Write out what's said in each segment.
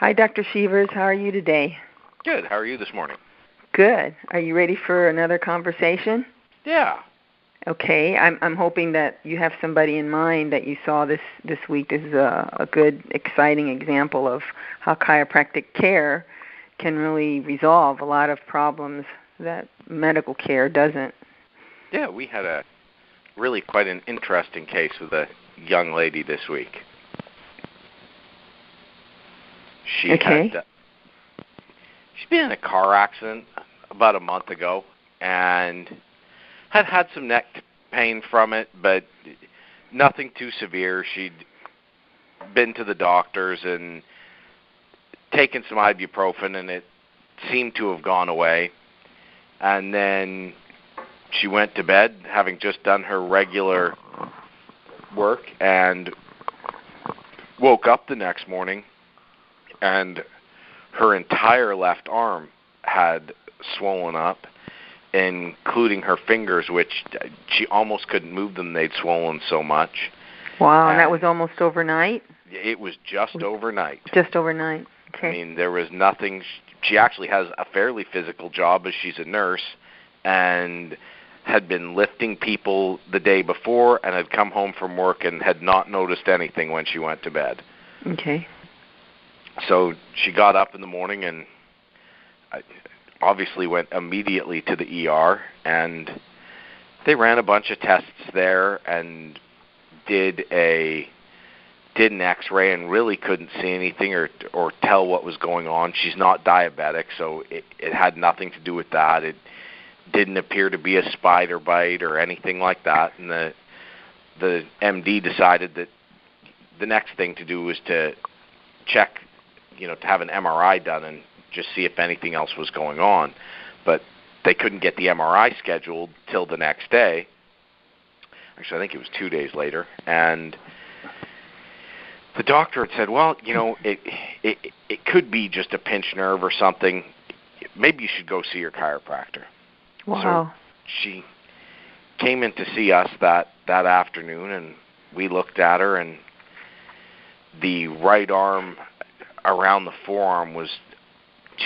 Hi, Dr. Shevers. How are you today? Good. How are you this morning? Good. Are you ready for another conversation? Yeah. Okay. I'm hoping that you have somebody in mind that you saw this week. This is a good, exciting example of how chiropractic care can really resolve a lot of problems that medical care doesn't. Yeah, we had a really quite an interesting case with a young lady this week. She's been in a car accident about a month ago and had some neck pain from it, but nothing too severe. She'd been to the doctors and taken some ibuprofen, and it seemed to have gone away. And then she went to bed, having just done her regular work, and woke up the next morning, and her entire left arm had swollen up, including her fingers, which she almost couldn't move them. They'd swollen so much. Wow, and that was almost overnight? It was just overnight. Just overnight, okay. I mean, there was nothing. She actually has a fairly physical job as she's a nurse, and had been lifting people the day before and had come home from work and had not noticed anything when she went to bed. Okay. So she got up in the morning and obviously went immediately to the ER, and they ran a bunch of tests there and did an X-ray and really couldn't see anything or tell what was going on. She's not diabetic, so it had nothing to do with that. It didn't appear to be a spider bite or anything like that, and the MD decided that the next thing to do was to check, to have an MRI done and just see if anything else was going on. But they couldn't get the MRI scheduled till the next day. Actually, I think it was 2 days later. And the doctor had said, well, it could be just a pinched nerve or something. Maybe you should go see your chiropractor. Wow. So she came in to see us that afternoon, and we looked at her, and the right arm around the forearm was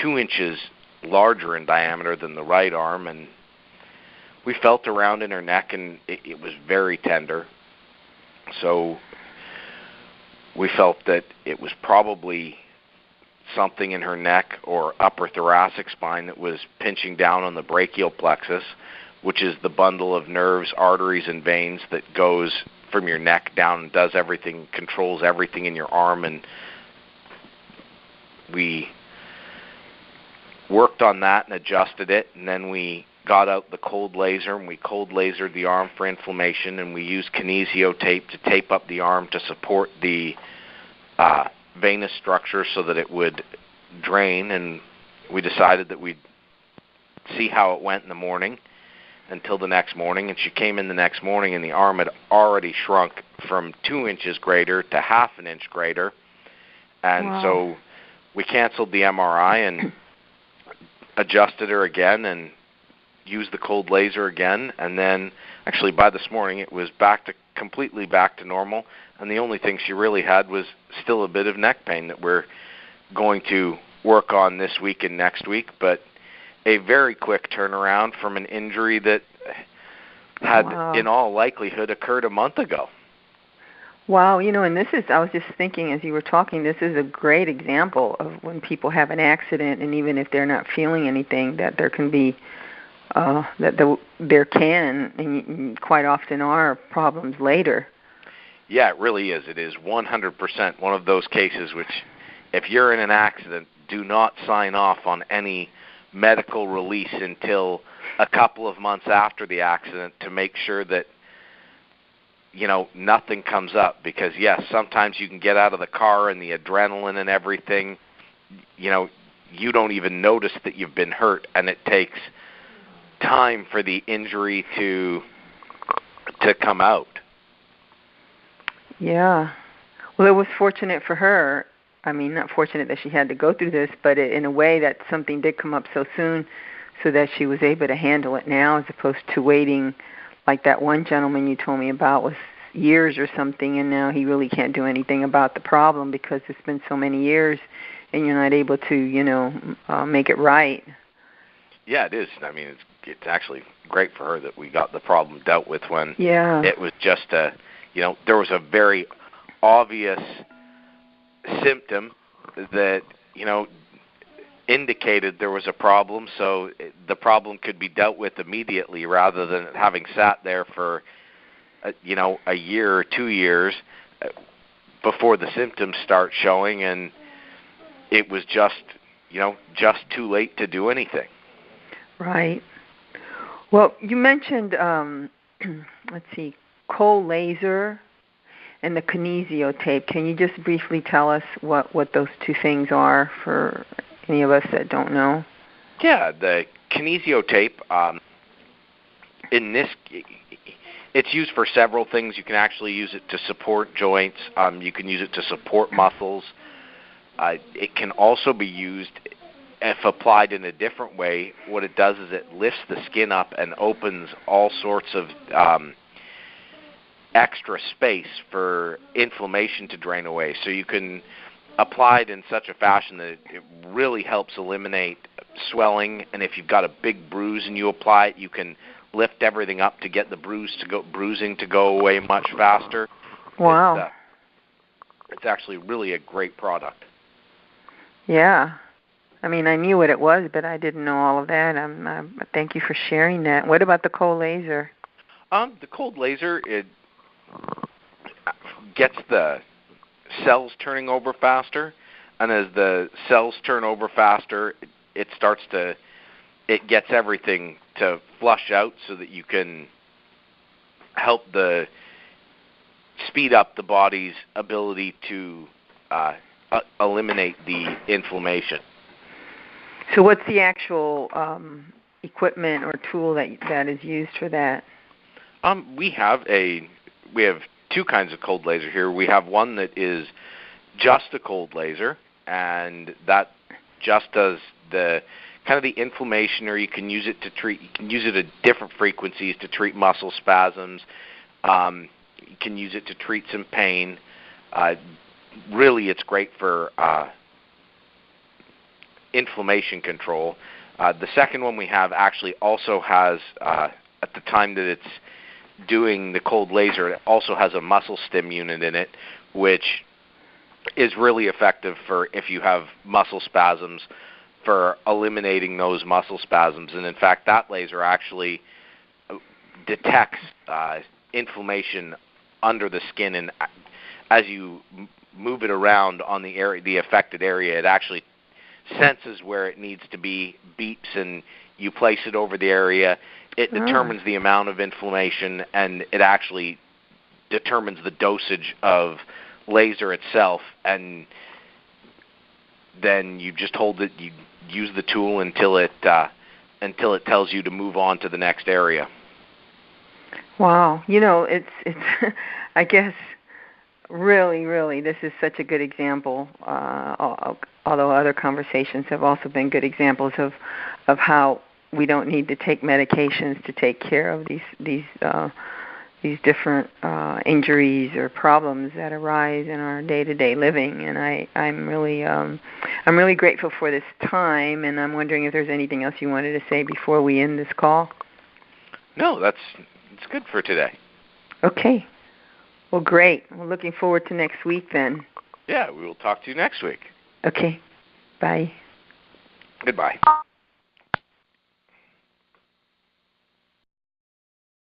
2 inches larger in diameter than the right arm, and we felt around in her neck, and it was very tender. So we felt that it was probably something in her neck or upper thoracic spine that was pinching down on the brachial plexus, which is the bundle of nerves, arteries, and veins that goes from your neck down and does everything, controls everything in your arm. And we worked on that and adjusted it, and then we got out the cold laser, and we cold lasered the arm for inflammation, and we used kinesio tape to tape up the arm to support the venous structure so that it would drain. And we decided that we'd see how it went in the morning until the next morning. And she came in the next morning, and the arm had already shrunk from 2 inches greater to half an inch greater. And wow. So we canceled the MRI and adjusted her again and used the cold laser again. And then actually by this morning it was completely back to normal. And the only thing she really had was still a bit of neck pain that we're going to work on this week and next week, but a very quick turnaround from an injury that had, wow. in all likelihood, occurred a month ago. Wow, and I was just thinking as you were talking, this is a great example of when people have an accident, and even if they're not feeling anything, that there can be, there can, and quite often are, problems later. Yeah, it really is. It is 100% one of those cases which, if you're in an accident, do not sign off on any medical release until a couple of months after the accident to make sure that, nothing comes up. Because, yes, sometimes you can get out of the car and the adrenaline and everything, you don't even notice that you've been hurt, and it takes time for the injury to come out. Yeah. Well, it was fortunate for her. I mean, not fortunate that she had to go through this, but in a way that something did come up so soon so that she was able to handle it now, as opposed to waiting like that one gentleman you told me about was years or something, and now he really can't do anything about the problem because it's been so many years and you're not able to, make it right. Yeah, it is. I mean, it's actually great for her that we got the problem dealt with when it was just there was a very obvious symptom that, indicated there was a problem, so the problem could be dealt with immediately rather than having sat there for, a year or 2 years before the symptoms start showing, and it was just too late to do anything. Right. Well, you mentioned, let's see, cold laser and the kinesio tape. Can you just briefly tell us what those two things are for any of us that don't know? Yeah, the kinesio tape, it's used for several things. You can actually use it to support joints. You can use it to support muscles. It can also be used, if applied in a different way. What it does is it lifts the skin up and opens all sorts of extra space for inflammation to drain away. So you can apply it in such a fashion that it really helps eliminate swelling. And if you've got a big bruise and you apply it, you can lift everything up to get the bruising to go away much faster. Wow. It's actually really a great product. Yeah. I mean, I knew what it was, but I didn't know all of that. Thank you for sharing that. What about the cold laser? The cold laser, it gets the cells turning over faster, and as the cells turn over faster, it gets everything to flush out so that you can help speed up the body's ability to eliminate the inflammation. So what's the actual equipment or tool that is used for that? We have two kinds of cold laser here. We have one that is just a cold laser, and that just does the kind of the inflammation, or you can use it at different frequencies to treat muscle spasms. You can use it to treat some pain. Really, it's great for inflammation control. The second one we have actually also has, at the time that it's doing the cold laser, it also has a muscle stim unit in it, which is really effective for if you have muscle spasms, for eliminating those muscle spasms. And in fact, that laser actually detects inflammation under the skin, and as you move it around on the affected area, it actually senses where it needs to be, beeps, and you place it over the area. It determines the amount of inflammation, and it actually determines the dosage of laser itself, and then you just hold it, you use the tool until it tells you to move on to the next area. Wow. It's I guess really this is such a good example, although other conversations have also been good examples of how we don't need to take medications to take care of these different injuries or problems that arise in our day-to-day living. And I'm really grateful for this time, and I'm wondering if there's anything else you wanted to say before we end this call. No, it's good for today. Okay. Well, great. We're looking forward to next week then. Yeah, we will talk to you next week. Okay. Bye. Goodbye.